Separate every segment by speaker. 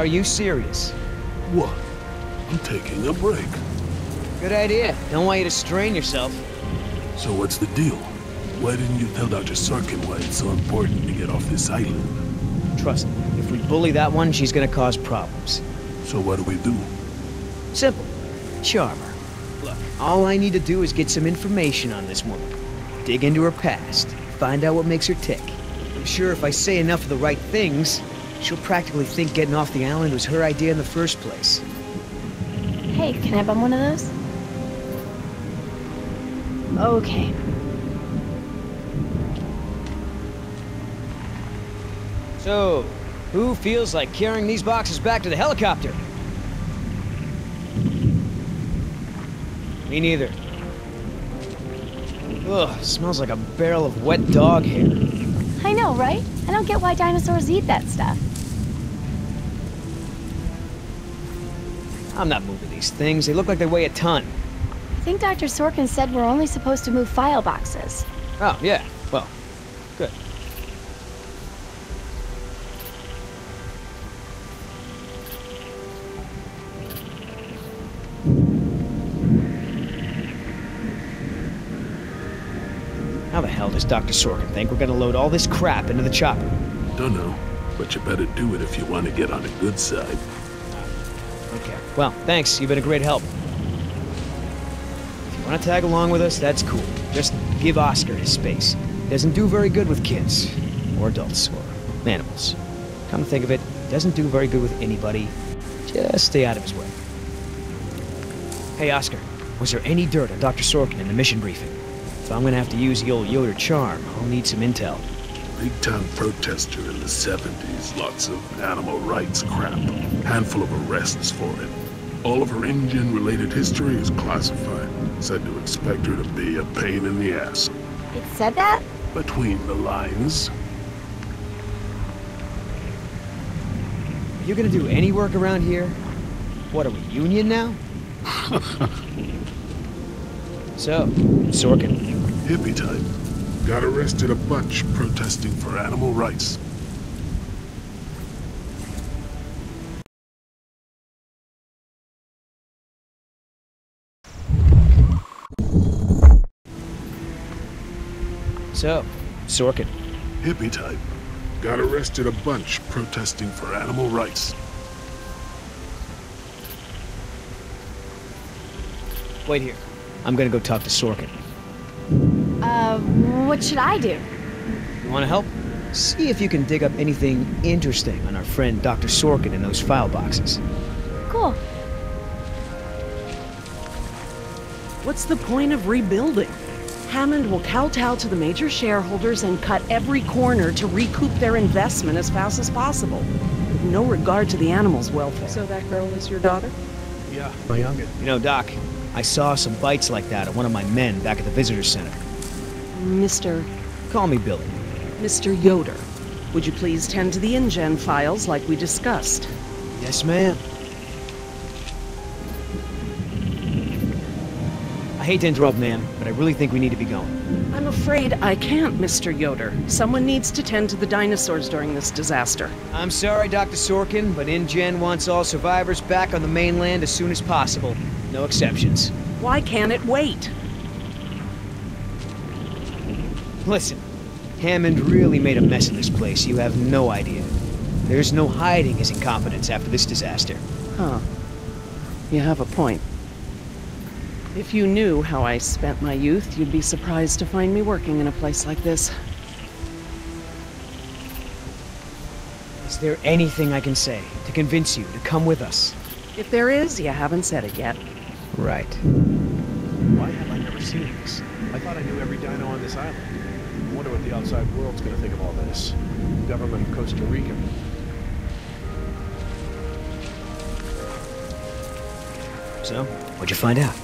Speaker 1: Are you serious?
Speaker 2: What? I'm taking a break.
Speaker 1: Good idea. Don't want you to strain yourself.
Speaker 2: So what's the deal? Why didn't you tell Dr. Sorkin why it's so important to get off this island?
Speaker 1: Trust me, if we bully that one, she's gonna cause problems.
Speaker 2: So what do we do?
Speaker 1: Simple. Charm her. Look, all I need to do is get some information on this woman. Dig into her past. Find out what makes her tick. I'm sure if I say enough of the right things, she'll practically think getting off the island was her idea in the first place.
Speaker 3: Hey, can I bum one of those? Okay.
Speaker 1: So, who feels like carrying these boxes back to the helicopter? Me neither. Ugh, smells like a barrel of wet dog hair.
Speaker 3: I know, right? I don't get why dinosaurs eat that stuff.
Speaker 1: I'm not moving these things. They look like they weigh a ton.
Speaker 3: I think Dr. Sorkin said we're only supposed to move file boxes.
Speaker 1: Oh, yeah. Well, good. How the hell does Dr. Sorkin think we're gonna load all this crap into the chopper?
Speaker 2: Dunno, but you better do it if you want to get on the good side.
Speaker 1: Okay. Well, thanks. You've been a great help. If you want to tag along with us, that's cool. Just give Oscar his space. Doesn't do very good with kids. Or adults. Or animals. Come to think of it, doesn't do very good with anybody. Just stay out of his way. Hey, Oscar. Was there any dirt on Dr. Sorkin in the mission briefing? If I'm gonna have to use the old Yoder charm, I'll need some intel.
Speaker 2: Big-time protester in the 70s, lots of animal rights crap. Handful of arrests for it. All of her InGen-related history is classified. Said to expect her to be a pain in the ass.
Speaker 3: It said that?
Speaker 2: Between the lines.
Speaker 1: Are you gonna do any work around here? What, are we union now? So, Sorkin.
Speaker 2: Hippie type. Got arrested a bunch protesting for animal rights.
Speaker 1: So, Sorkin.
Speaker 2: Hippie type. Got arrested a bunch protesting for animal rights.
Speaker 1: Wait here. I'm gonna go talk to Sorkin.
Speaker 3: What should I do?
Speaker 1: You wanna help? See if you can dig up anything interesting on our friend Dr. Sorkin in those file boxes.
Speaker 3: Cool.
Speaker 4: What's the point of rebuilding? Hammond will kowtow to the major shareholders and cut every corner to recoup their investment as fast as possible, with no regard to the animals' welfare. So that girl is your daughter?
Speaker 2: Yeah, my youngest.
Speaker 1: You know, Doc, I saw some bites like that at one of my men back at the visitor center.
Speaker 4: Mr.
Speaker 1: Call me Billy.
Speaker 4: Mr. Yoder, would you please tend to the InGen files like we discussed?
Speaker 1: Yes, ma'am. I hate to interrupt, ma'am, but I really think we need to be going.
Speaker 4: I'm afraid I can't, Mr. Yoder. Someone needs to tend to the dinosaurs during this disaster.
Speaker 1: I'm sorry, Dr. Sorkin, but InGen wants all survivors back on the mainland as soon as possible. No exceptions.
Speaker 4: Why can't it wait?
Speaker 1: Listen, Hammond really made a mess of this place. You have no idea. There's no hiding his incompetence after this disaster.
Speaker 4: Huh. You have a point. If you knew how I spent my youth, you'd be surprised to find me working in a place like this.
Speaker 1: Is there anything I can say to convince you to come with us?
Speaker 4: If there is, you haven't said it yet.
Speaker 1: Right.
Speaker 5: Why have I never seen this? I thought I knew every dino on this island. I wonder what the outside world's gonna think of all this. Government of Costa Rica.
Speaker 1: So, what'd you find out?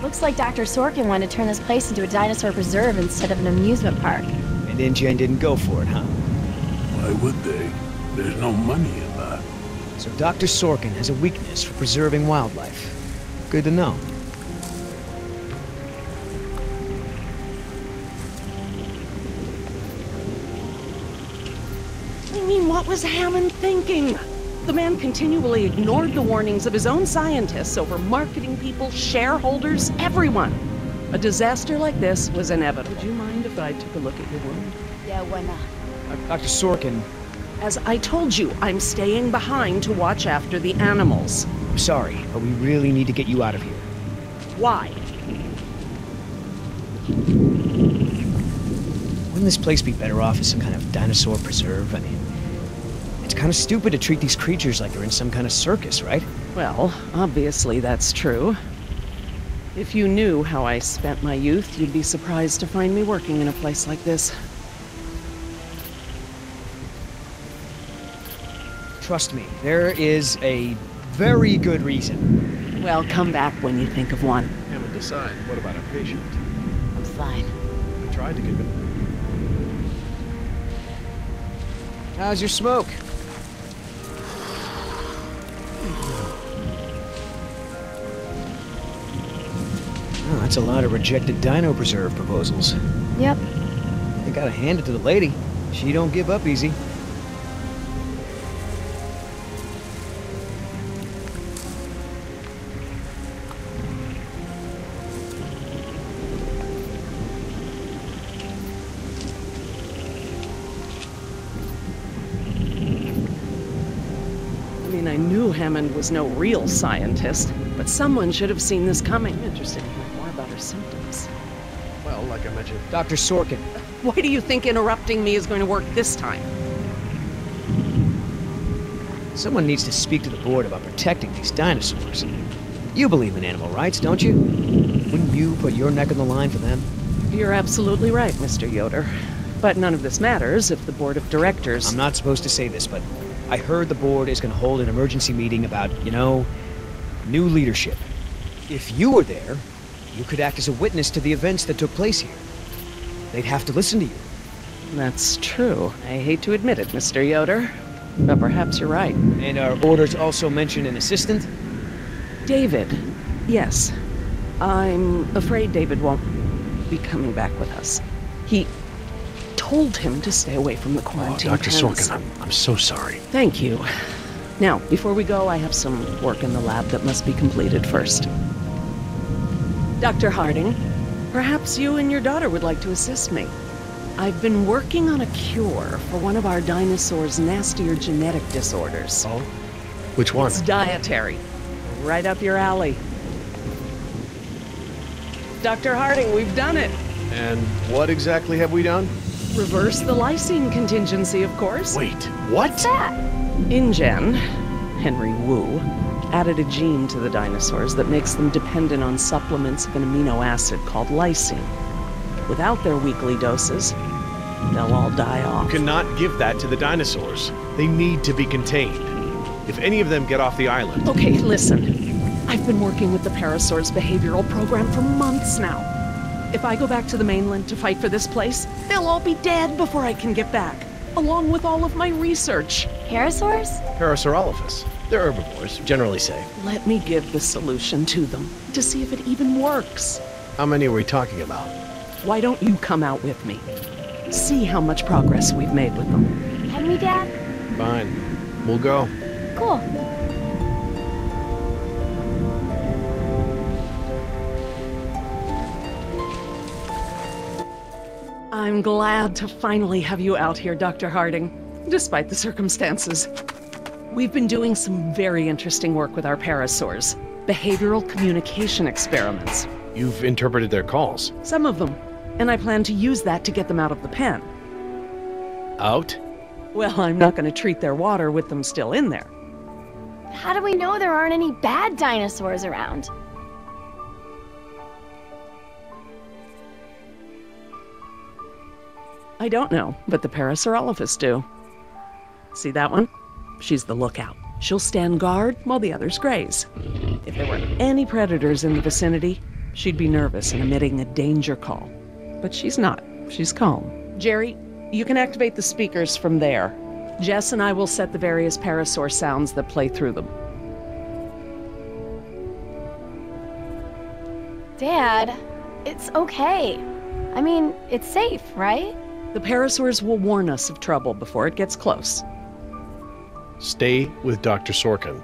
Speaker 3: Looks like Dr. Sorkin wanted to turn this place into a dinosaur preserve instead of an amusement park.
Speaker 1: And InGen didn't go for it, huh?
Speaker 2: Why would they? There's no money in that.
Speaker 1: So Dr. Sorkin has a weakness for preserving wildlife. Good to know.
Speaker 4: I mean, what was Hammond thinking? The man continually ignored the warnings of his own scientists over marketing people, shareholders, everyone. A disaster like this was inevitable. Would you mind if I took a look at your wound?
Speaker 3: Yeah, why not?
Speaker 1: Dr. Sorkin,
Speaker 4: As I told you, I'm staying behind to watch after the animals.
Speaker 1: I'm sorry, but we really need to get you out of here.
Speaker 4: Why?
Speaker 1: Wouldn't this place be better off as some kind of dinosaur preserve? I mean, it's kind of stupid to treat these creatures like they're in some kind of circus, right?
Speaker 4: Well, obviously that's true. If you knew how I spent my youth, you'd be surprised to find me working in a place like this.
Speaker 1: Trust me, there is a very good reason.
Speaker 4: Well, come back when you think of one.
Speaker 5: Hammond, decide. What about our patient?
Speaker 3: I'm fine.
Speaker 5: I tried to convince.
Speaker 1: How's your smoke? Oh, that's a lot of rejected dino preserve proposals.
Speaker 3: Yep.
Speaker 1: I gotta hand it to the lady. She don't give up easy.
Speaker 4: I knew Hammond was no real scientist, but someone should have seen this coming. I'm interested in hearing more about her symptoms.
Speaker 5: Well, like I mentioned,
Speaker 1: Dr. Sorkin,
Speaker 4: Why do you think interrupting me is going to work this time?
Speaker 1: someone needs to speak to the board about protecting these dinosaurs. You believe in animal rights, don't you? Wouldn't you put your neck on the line for them?
Speaker 4: You're absolutely right, Mr. Yoder. But none of this matters if the board of directors...
Speaker 1: I'm not supposed to say this, but I heard the board is going to hold an emergency meeting about, new leadership. If you were there, you could act as a witness to the events that took place here. They'd have to listen to you.
Speaker 4: That's true. I hate to admit it, Mr. Yoder, but perhaps you're right.
Speaker 1: And our orders also mention an assistant?
Speaker 4: David. Yes. I'm afraid David won't be coming back with us. He told him to stay away from the quarantine
Speaker 5: Dr.
Speaker 4: tents.
Speaker 5: Sorkin, I'm so sorry.
Speaker 4: Thank you. Now, before we go, I have some work in the lab that must be completed first. Dr. Harding, perhaps you and your daughter would like to assist me. I've been working on a cure for one of our dinosaurs' nastier genetic disorders.
Speaker 5: Oh? Which one?
Speaker 4: It's dietary. Right up your alley. Dr. Harding, we've done it.
Speaker 5: And what exactly have we done?
Speaker 4: Reverse the lysine contingency, of course.
Speaker 5: Wait, what?
Speaker 3: That.
Speaker 4: InGen, Henry Wu, added a gene to the dinosaurs that makes them dependent on supplements of an amino acid called lysine. Without their weekly doses, they'll all die off.
Speaker 5: You cannot give that to the dinosaurs. They need to be contained. If any of them get off the island...
Speaker 4: Okay, listen. I've been working with the Parasaur's behavioral program for months now. If I go back to the mainland to fight for this place, they'll all be dead before I can get back, along with all of my research.
Speaker 3: Parasaurs?
Speaker 5: Parasaurolophus. They're herbivores, generally safe.
Speaker 4: Let me give the solution to them, to see if it even works.
Speaker 5: How many are we talking about?
Speaker 4: Why don't you come out with me? See how much progress we've made with them.
Speaker 3: Can we, Dad?
Speaker 5: Fine. We'll go.
Speaker 3: Cool.
Speaker 4: I'm glad to finally have you out here, Dr. Harding, despite the circumstances. We've been doing some very interesting work with our parasaurs. Behavioral communication experiments.
Speaker 5: You've interpreted their calls.
Speaker 4: Some of them. And I plan to use that to get them out of the pen.
Speaker 5: Out?
Speaker 4: Well, I'm not going to treat their water with them still in there.
Speaker 3: How do we know there aren't any bad dinosaurs around?
Speaker 4: I don't know, but the Parasaurolophus do. See that one? She's the lookout. She'll stand guard while the others graze. If there were any predators in the vicinity, she'd be nervous and emitting a danger call. But she's not. She's calm. Jerry, you can activate the speakers from there. Jess and I will set the various parasaur sounds that play through them.
Speaker 3: Dad, it's okay. I mean, it's safe, right?
Speaker 4: The parasaurs will warn us of trouble before it gets close.
Speaker 5: Stay with Dr. Sorkin.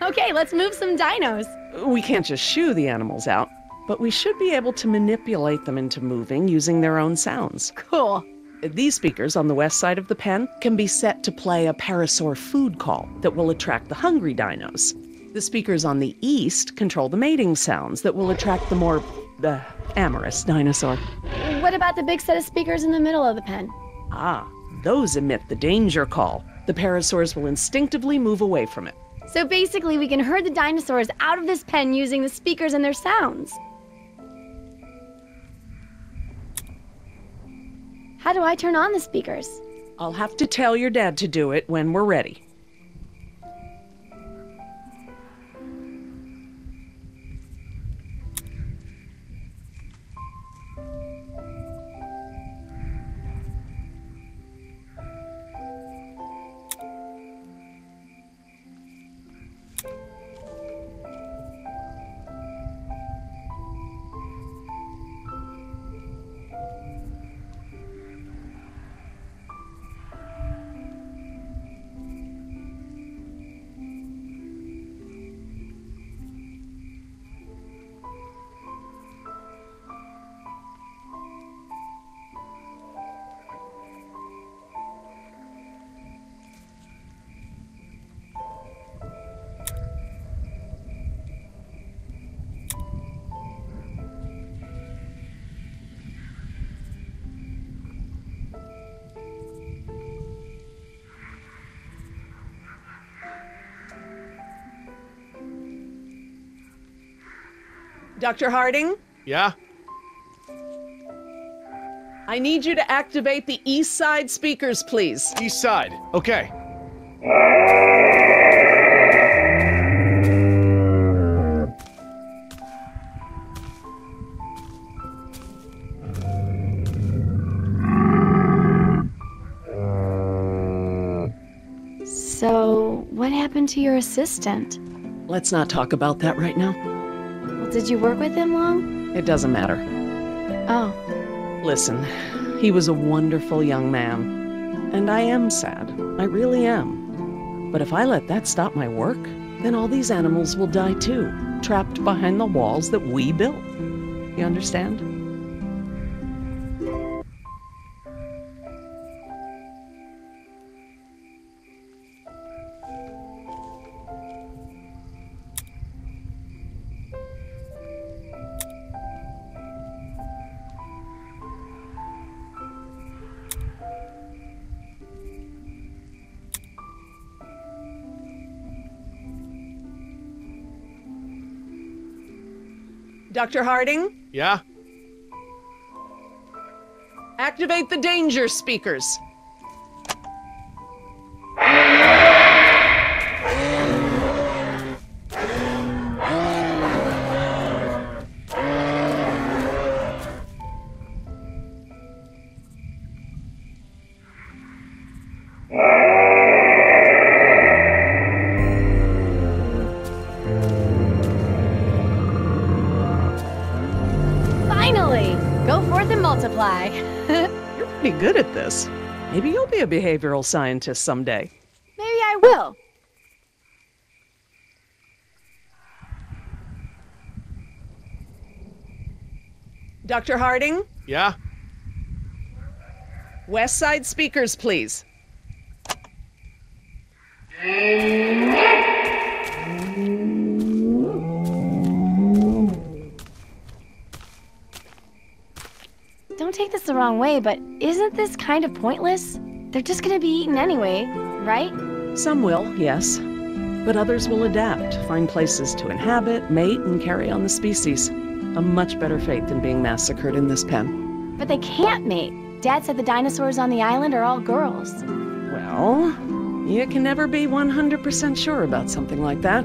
Speaker 3: Okay, let's move some dinos.
Speaker 4: We can't just shoo the animals out, but we should be able to manipulate them into moving using their own sounds.
Speaker 3: Cool.
Speaker 4: These speakers on the west side of the pen can be set to play a parasaur food call that will attract the hungry dinos. The speakers on the east control the mating sounds that will attract the more, amorous dinosaur.
Speaker 3: What about the big set of speakers in the middle of the pen?
Speaker 4: Ah, those emit the danger call. The parasaurs will instinctively move away from it.
Speaker 3: So basically, we can herd the dinosaurs out of this pen using the speakers and their sounds. How do I turn on the speakers?
Speaker 4: I'll have to tell your dad to do it when we're ready. Dr. Harding?
Speaker 5: Yeah?
Speaker 4: I need you to activate the east side speakers, please.
Speaker 5: East side. Okay.
Speaker 3: So, what happened to your assistant?
Speaker 4: Let's not talk about that right now.
Speaker 3: Well, did you work with him long?
Speaker 4: It doesn't matter.
Speaker 3: Oh.
Speaker 4: Listen, he was a wonderful young man. And I am sad. I really am. But if I let that stop my work, then all these animals will die too, trapped behind the walls that we built. You understand? Dr. Harding?
Speaker 5: Yeah?
Speaker 4: Activate the danger speakers.
Speaker 3: Go forth and multiply.
Speaker 4: You're pretty good at this. Maybe you'll be a behavioral scientist someday.
Speaker 3: Maybe I will.
Speaker 4: Dr. Harding?
Speaker 5: Yeah?
Speaker 4: West side speakers, please.
Speaker 3: Don't take this the wrong way, but isn't this kind of pointless? They're just gonna be eaten anyway, right?
Speaker 4: Some will, yes. But others will adapt, find places to inhabit, mate, and carry on the species. A much better fate than being massacred in this pen.
Speaker 3: But they can't mate. Dad said the dinosaurs on the island are all girls.
Speaker 4: Well, you can never be 100% sure about something like that.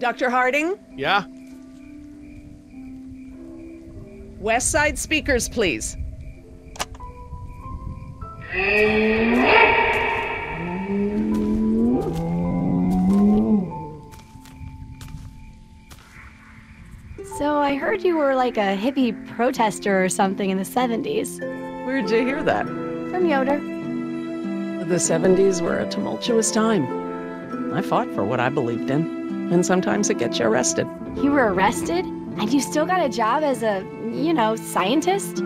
Speaker 4: Dr. Harding?
Speaker 5: Yeah?
Speaker 4: West Side speakers, please.
Speaker 3: So I heard you were like a hippie protester or something in the 70s.
Speaker 4: Where'd you hear that?
Speaker 3: From Yoder.
Speaker 4: The 70s were a tumultuous time. I fought for what I believed in, and sometimes it gets you arrested.
Speaker 3: You were arrested? And you still got a job as a, scientist?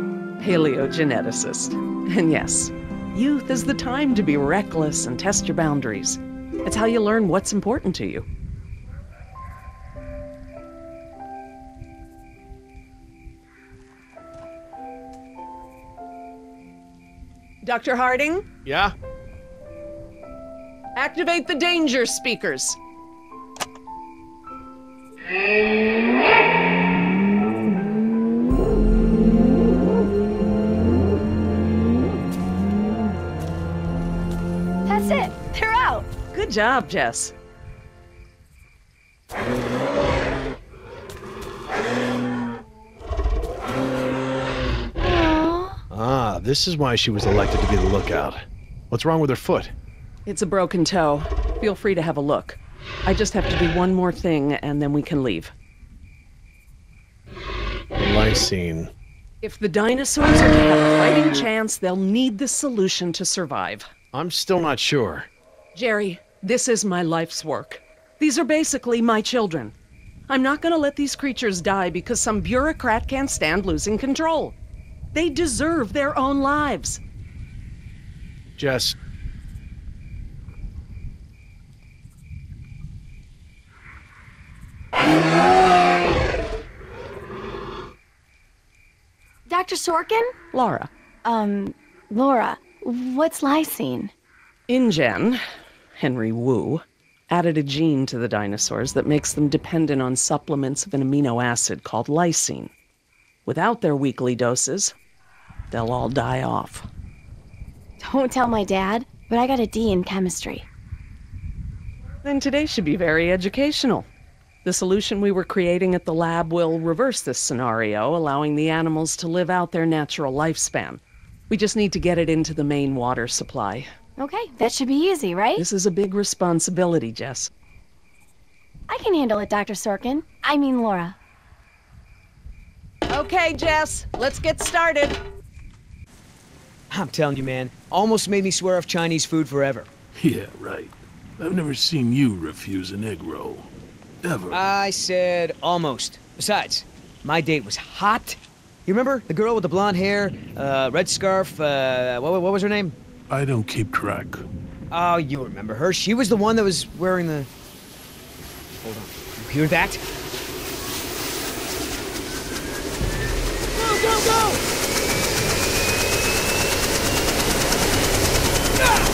Speaker 4: Paleogeneticist. And yes, youth is the time to be reckless and test your boundaries. It's how you learn what's important to you. Dr. Harding?
Speaker 5: Yeah?
Speaker 4: Activate the danger speakers.
Speaker 3: That's it. They're out.
Speaker 4: Good job, Jess.
Speaker 5: Ah, this is why she was elected to be the lookout. What's wrong with her foot?
Speaker 4: It's a broken toe. Feel free to have a look. I just have to do one more thing, and then we can leave.
Speaker 5: Lysine.
Speaker 4: If the dinosaurs are to have a fighting chance, they'll need this solution to survive.
Speaker 5: I'm still not sure.
Speaker 4: Jerry, this is my life's work. These are basically my children. I'm not gonna let these creatures die because some bureaucrat can't stand losing control. They deserve their own lives.
Speaker 5: Jess.
Speaker 3: Dr. Sorkin?
Speaker 4: Laura.
Speaker 3: Laura, what's lysine?
Speaker 4: InGen, Henry Wu, added a gene to the dinosaurs that makes them dependent on supplements of an amino acid called lysine. Without their weekly doses, they'll all die off.
Speaker 3: Don't tell my dad, but I got a D in chemistry.
Speaker 4: Then today should be very educational. The solution we were creating at the lab will reverse this scenario, allowing the animals to live out their natural lifespan. We just need to get it into the main water supply.
Speaker 3: Okay, that should be easy, right?
Speaker 4: This is a big responsibility, Jess.
Speaker 3: I can handle it, Dr. Sorkin. I mean Laura.
Speaker 4: Okay, Jess, let's get started.
Speaker 1: I'm telling you, man, almost made me swear off Chinese food forever.
Speaker 2: Yeah, right. I've never seen you refuse an egg roll. Ever.
Speaker 1: I said almost. Besides, my date was hot. You remember? The girl with the blonde hair, red scarf, what was her name?
Speaker 2: I don't keep track.
Speaker 1: Oh, you remember her. She was the one that was wearing the... Hold on. You hear that? Go, go, go! Ah!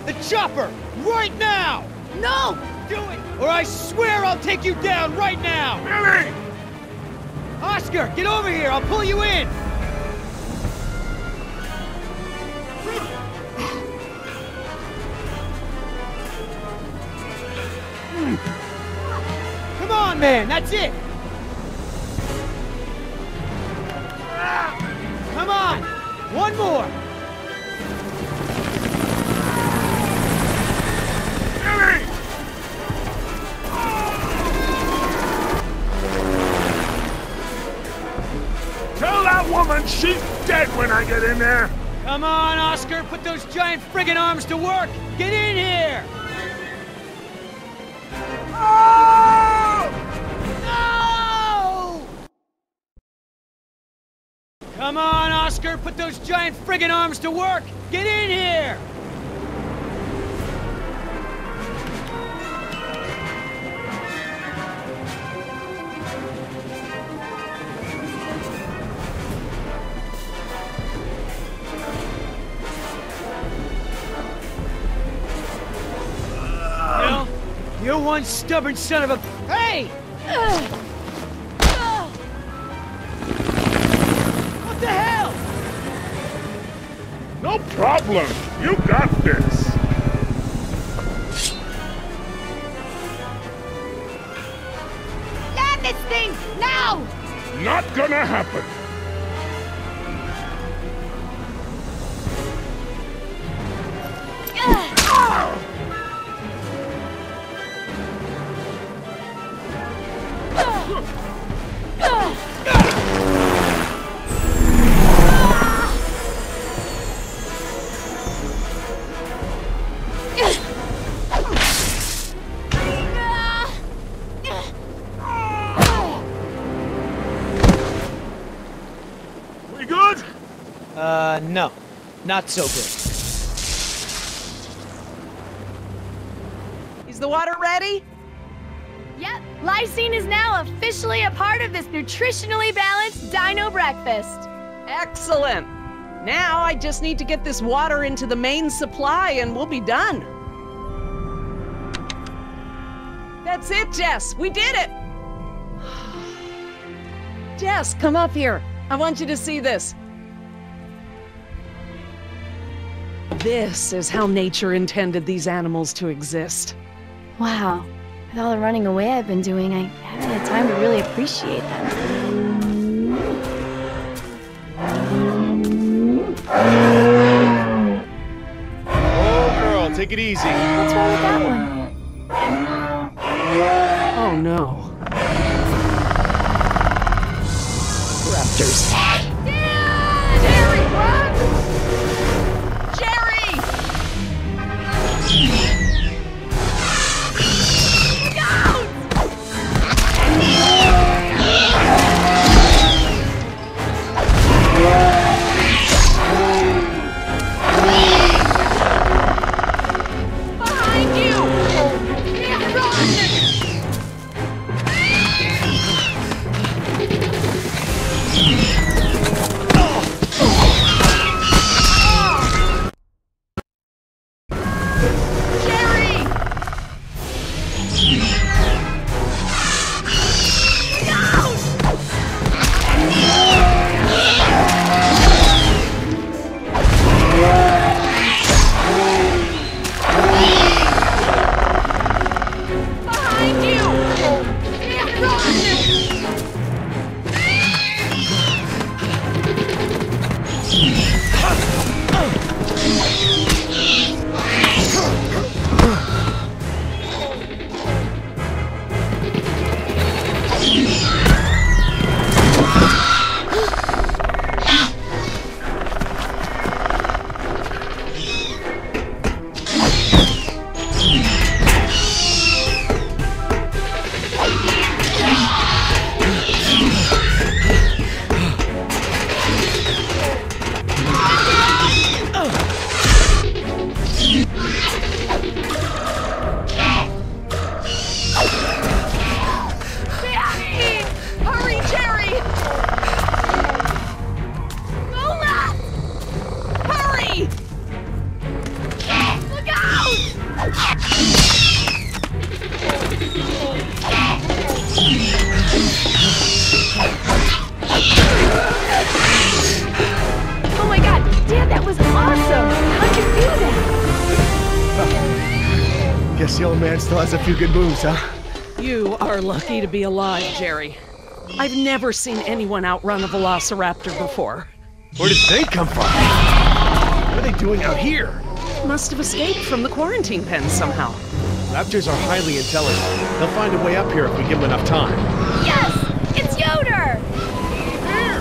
Speaker 1: The chopper! Right now!
Speaker 3: No!
Speaker 1: Do it! Or I swear I'll take you down right now!
Speaker 2: Billy!
Speaker 1: Oscar, get over here! I'll pull you in! Come on, man! That's it! Come on! One more!
Speaker 2: Tell that woman she's dead when I get in there!
Speaker 1: Come on, Oscar! Put those giant friggin' arms to work! Get in here!
Speaker 2: Oh!
Speaker 1: No! Come on, Oscar! Put those giant friggin' arms to work! Get in here! one stubborn son of a... Hey! What the hell?
Speaker 2: No problem. You got this.
Speaker 3: Land this thing! Now!
Speaker 2: Not gonna happen. We good?
Speaker 1: No. Not so good.
Speaker 4: Is the water ready?
Speaker 3: Yep, lysine is now officially a part of this nutritionally balanced dino breakfast.
Speaker 4: Excellent. Now I just need to get this water into the main supply and we'll be done. That's it, Jess. We did it. Jess, come up here. I want you to see this. This is how nature intended these animals to exist.
Speaker 3: Wow, with all the running away I've been doing, I haven't had time to really appreciate them.
Speaker 5: Oh, girl, take it easy.
Speaker 3: What's wrong with that one?
Speaker 4: Oh no.
Speaker 1: Raptors.
Speaker 4: Jerry, run! Jerry! Look out! Behind you! Yeah, Jerry! Look out! Behind you! Yeah, run! Hurry, Jerry! Go left! Hurry! Look out!
Speaker 3: Oh my god, Dad, that was awesome! How'd you do that?
Speaker 5: Guess the old man still has a few good moves, huh?
Speaker 4: You are lucky to be alive, Jerry. I've never seen anyone outrun a velociraptor before.
Speaker 5: Where did they come from? What are they doing out here?
Speaker 4: Must have escaped from the quarantine pen somehow.
Speaker 5: Raptors are highly intelligent. They'll find a way up here if we give them enough time.
Speaker 3: Yes! It's Yoder!
Speaker 5: Here!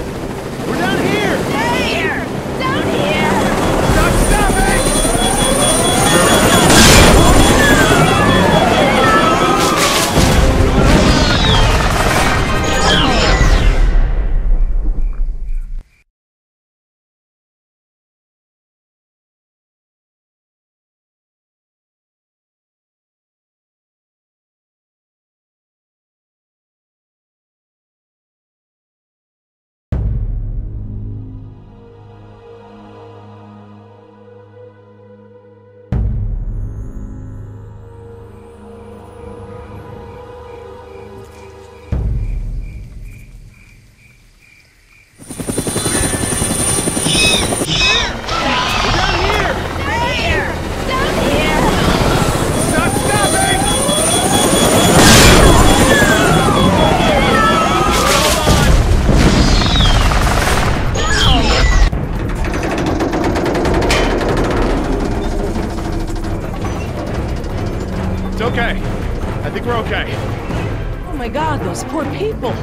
Speaker 5: We're down here!
Speaker 3: Here! Down here!
Speaker 5: Stop it! okay. I think we're okay.
Speaker 4: Oh my god, those poor people.